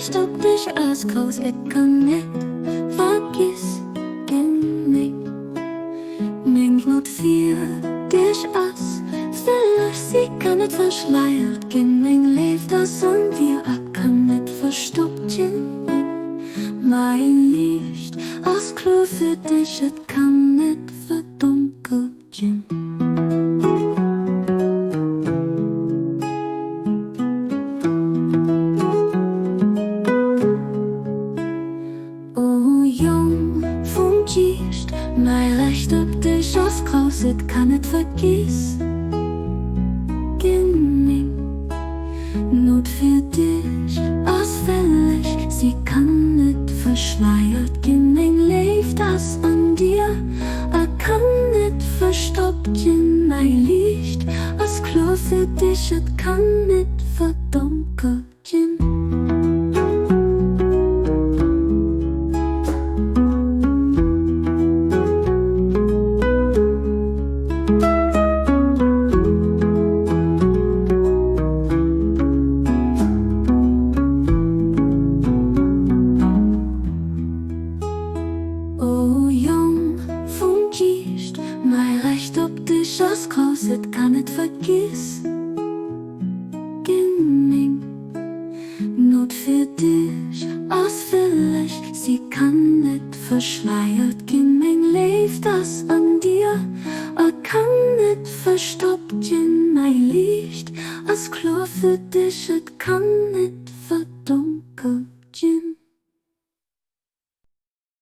leicht op dich als groß, ik kan niet vergis, genning. Mijn gloed vier dich als, vielleicht sie kann nicht verschleiert, genning leeft als an dir, ik kan niet verstoppt, mein Licht als Klo für dich, het kann nicht verdunkelt, mein Recht op dich als groß, het kann nicht vergiss, genning. Not für dich als fällig, sie kann nicht verschleiert, genning leeft als an dir, kann nicht verstoppt, mein Licht als Klo für dich, het kann nicht verdunkelt. Mein Recht op dich als groß, het kann nicht vergiss, genning. Not für dich als vielleicht, sie kann nicht verschleiert, genning leeft als an